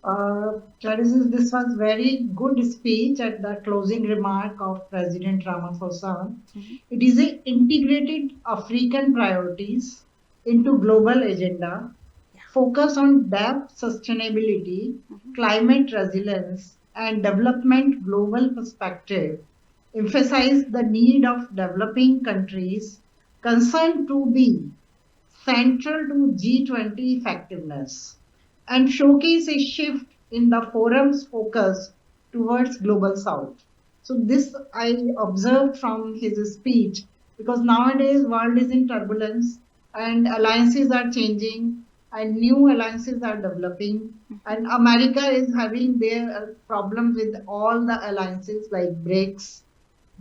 Clarissa, this was very good speech at the closing remark of President Ramaphosa. Mhm. It is a integrated African priorities into global agenda, Yeah. focus on depth, sustainability, Mhm. climate resilience, and development global perspective, emphasize the need of developing countries concerned to be central to G20 effectiveness and showcase a shift in the forum's focus towards global south. So this I observed from his speech because nowadays world is in turbulence and alliances are changing and new alliances are developing Mhm. and America is having their problems with all the alliances like BRICS,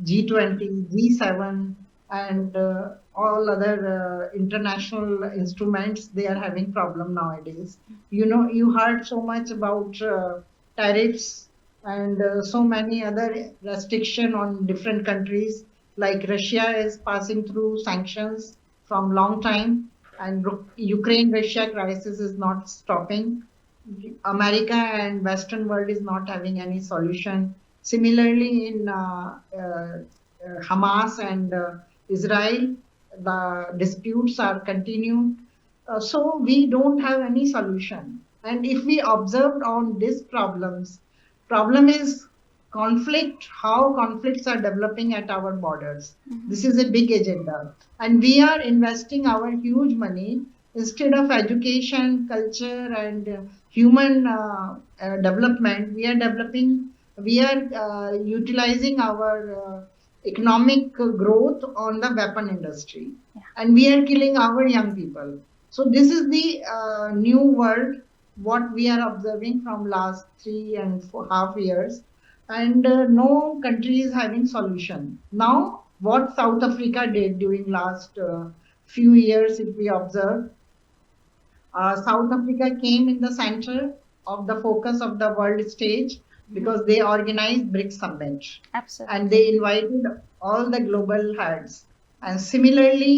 G20, G7, and all other international instruments, they are having problem nowadays. You know, you heard so much about tariffs and so many other restriction on different countries. Like Russia is passing through sanctions from long time, and Ukraine-Russia crisis is not stopping. America and Western world is not having any solution. Similarly, in Hamas and Israel, the disputes are continued. So we don't have any solution. And if we observed on these problems, problem is conflict, how conflicts are developing at our borders. Mhm. This is a big agenda. And we are investing our huge money instead of education, culture, and human development. We are utilizing our economic growth on the weapon industry Yeah. and we are killing our young people. So this is the new world what we are observing from last 3.5 years and no country is having solution. Now what South Africa did during last few years, if we observe, South Africa came in the center of the focus of the world stage Mhm. because they organized BRICS Summit and Absolutely. they invited all the global heads. And similarly,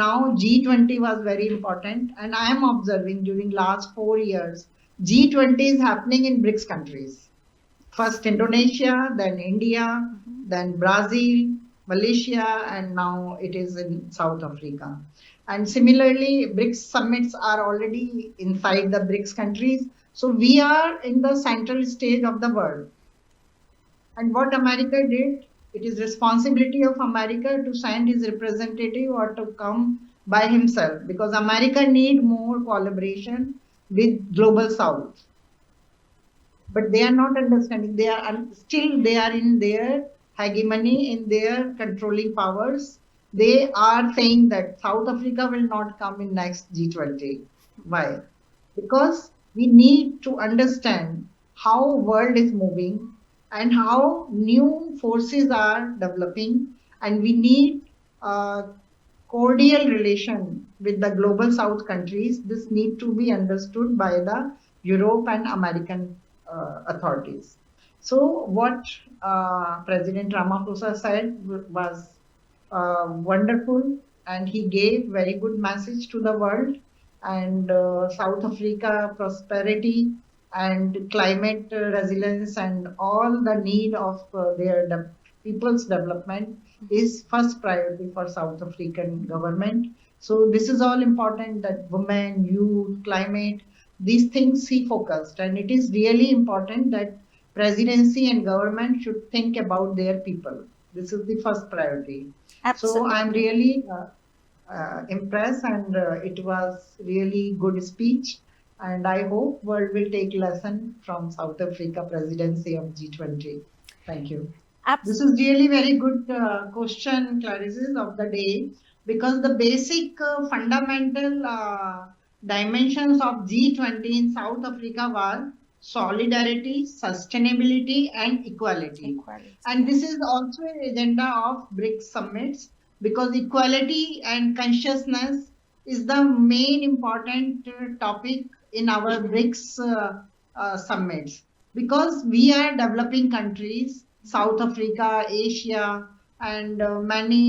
now G20 was very important. And I am observing during last 4 years, G20 is happening in BRICS countries. First Indonesia, then India, Mhm. then Brazil, Malaysia, and now it is in South Africa. And similarly, BRICS summits are already inside the BRICS countries. So we are in the central stage of the world. And what America did, it is responsibility of America to send his representative or to come by himself because America need more collaboration with global South, but they are not understanding. They are still they are in their hegemony, in their controlling powers. They are saying that South Africa will not come in next G20. Why? Because we need to understand how world is moving and how new forces are developing, and we need cordial relation with the global south countries. This need to be understood by the Europe and American authorities. So what President Ramaphosa said was wonderful, and he gave very good message to the world and South Africa prosperity and climate resilience and all the need of their people's development Mhm. is first priority for South African government. So this is all important that women, youth, climate, these things he focused, and it is really important that presidency and government should think about their people. This is the first priority. So I'm Absolutely. really impressed, and it was really good speech. And I hope world will take lesson from South Africa presidency of G20. Thank you. This Abs- is really very good question, Clarice, of the day because the basic fundamental dimensions of G20 in South Africa were solidarity, sustainability, and equality. Equality. And Yeah. this is also an agenda of BRICS summits because equality and consciousness is the main important topic in our BRICS summits because we are developing countries, Mhm. South Africa, Asia, and many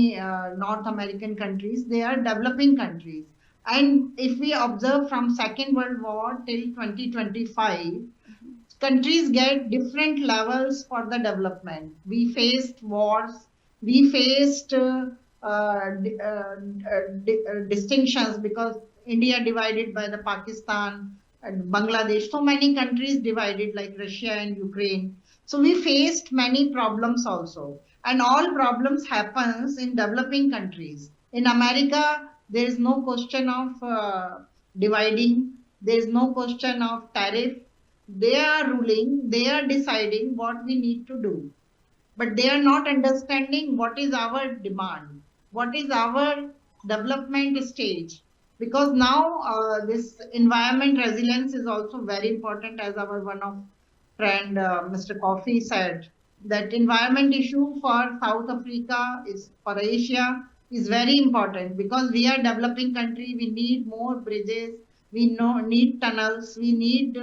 North American countries, they are developing countries. And if we observe from Second World War till 2025, Mhm. countries get different levels for the development. We faced wars, we faced distinctions because India divided by the Pakistan and Bangladesh, so many countries divided like Russia and Ukraine. So we faced many problems also, and all problems happens in developing countries. In America, there is no question of dividing. There is no question of tariff. They are ruling, they are deciding what we need to do, but they are not understanding what is our demand, what is our development stage. Because now this environment resilience is also very important, as our one of friend Mr. Coffee said, that environment issue for South Africa is for Asia is very important, because we are developing country, we need more bridges, we need tunnels, we need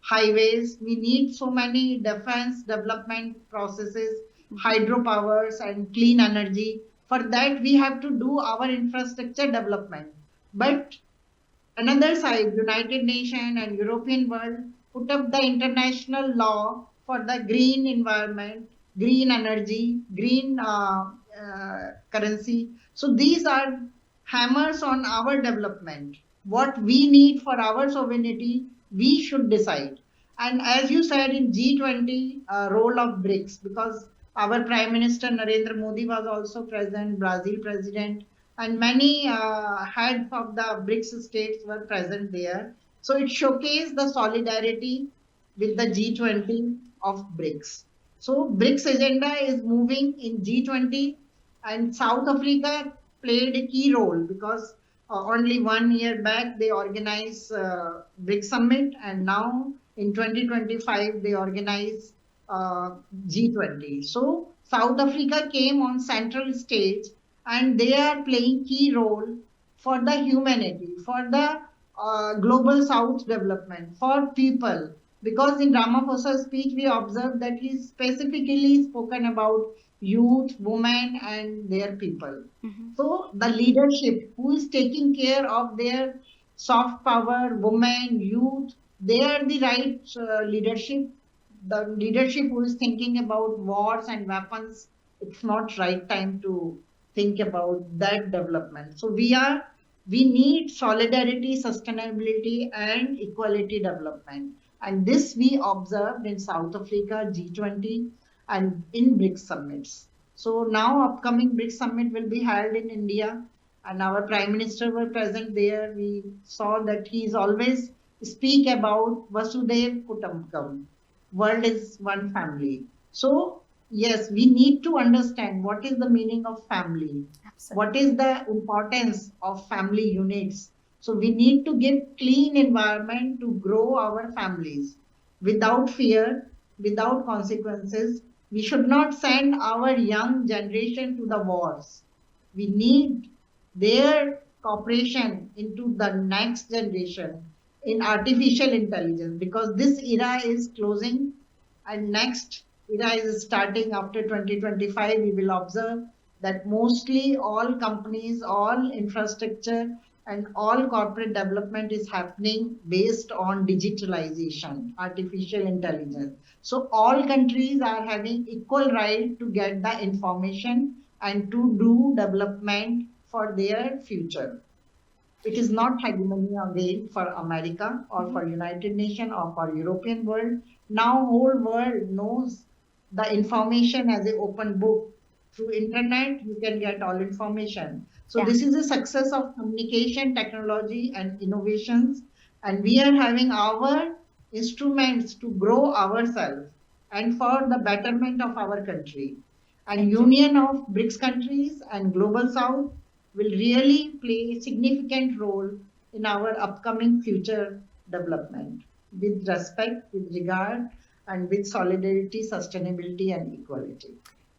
highways, we need so many defense development processes, hydropowers and clean energy. For that, we have to do our infrastructure development. But another side, United Nations and European world put up the international law for the green environment, green energy, green currency. So these are hammers on our development. What we need for our sovereignty, we should decide. And as you said in G20, role of BRICS, because our Prime Minister Narendra Modi was also present, Brazil President, and many heads of the BRICS states were present there. So it showcased the solidarity with the G20 of BRICS. So BRICS agenda is moving in G20, and South Africa played a key role because only 1 year back they organized BRICS summit, and now in 2025 they organize G20. So South Africa came on central stage, and they are playing key role for the humanity, for the global south development, for people. Because in Ramaphosa's speech, we observed that he specifically spoken about youth, women, and their people. So the leadership who is taking care of their soft power, women, youth, they are the right leadership. The leadership who is thinking about wars and weapons, it's not right time to think about that development. So we need solidarity, sustainability, and equality development. And this we observed in South Africa, G20, and in BRICS summits. So now upcoming BRICS summit will be held in India, and our Prime Minister were present there. We saw that he is always speak about Vasudev Kutumbakam. World is one family. So yes, we need to understand what is the meaning of family. Absolutely. What is the importance of family units? So we need to give clean environment to grow our families without fear, without consequences. We should not send our young generation to the wars. We need their cooperation into the next generation in artificial intelligence, because this era is closing and next era is starting after 2025. We will observe that mostly all companies, all infrastructure, and all corporate development is happening based on digitalization, artificial intelligence. So all countries are having equal right to get the information and to do development for their future. It is not hegemony again for America or for United Nations or for European world. Now whole world knows the information as an open book. Through internet, you can get all information. So Yeah. this is a success of communication, technology, and innovations. And we are having our instruments to grow ourselves and for the betterment of our country. And Thank you. union of BRICS countries and Global South will really play a significant role in our upcoming future development with respect, with regard, and with solidarity, sustainability, and equality.